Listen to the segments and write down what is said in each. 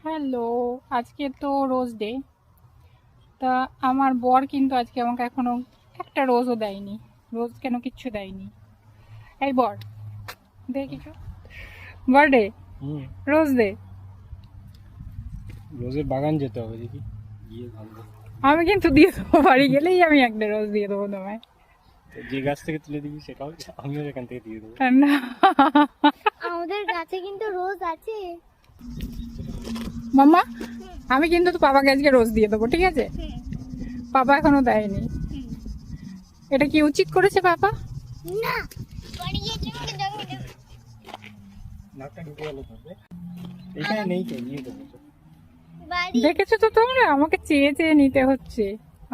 Hello, আজকে তো rose day. তা আমার বর কিন্তু আজকে আমাকে এখনো একটা রোজও দেয়নি। রোজ কেন কিচ্ছু দেয়নি। এই বর, দে কিছু। বার্থডে হুম রোজ দে। রোজের বাগান যেতে হবে দেখি গিয়ে ভালো। আমি কিন্তু দিয়ে দেবো, বাড়ি গেলেই আমি একটা রোজ দিয়ে দেবো তোমায়। তো যে গাছ থেকে তুলে দিবি সেটাও আমিও এখান থেকে দিয়ে দেবো। না, আমাদের গাছে কিন্তু রোজ আছে। মাম্মা, আমি কিন্তু তো পাপাকে আজকে রোজ দিয়ে দেবো, ঠিক আছে? পাপা এখনো দেয়নি। এটা কি উচিত করেছে পাপা? না, বাড়ি গিয়ে জঙ্গলে জঙ্গলে নাকটা ঢুকে গেল তবে এখানে নেই তো নিয়ে দেবো তো। বাড়ি দেখেছো তো তোমরা, আমাকে চেয়ে চেয়ে নিতে হচ্ছে।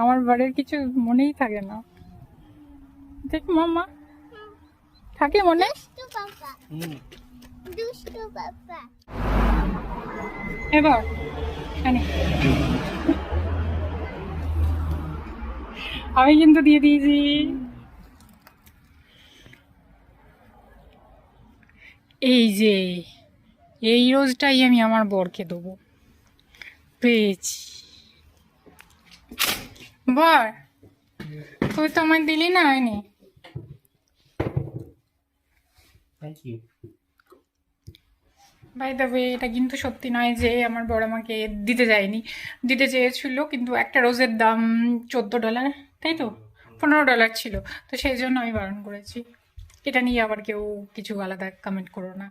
আমার বাড়ির কিছু মনেই থাকে না। দেখ মাম্মা, থাকে মনে? দুষ্টু পাপা, হুম দুষ্টু পাপা। এবার এনে। আমি কিন্তু দিয়ে দিয়েছি। এই যে এই রোজটাই আমি আমার বরকে দেবো, পেয়েছি। বর, তুই তো আমায় দিলি না, এনে। Thank you. By the way, এটা কিন্তু সত্যি নয় যে আমার বর আমাকে দিতে যায়নি। দিতে চেয়েছিল, কিন্তু একটা রোজের দাম $14, তাই তো? $15 ছিল। তো সেই জন্য আমি বারণ করেছি। এটা নিয়ে আবার কেউ কিছু আলাদা কমেন্ট করো না।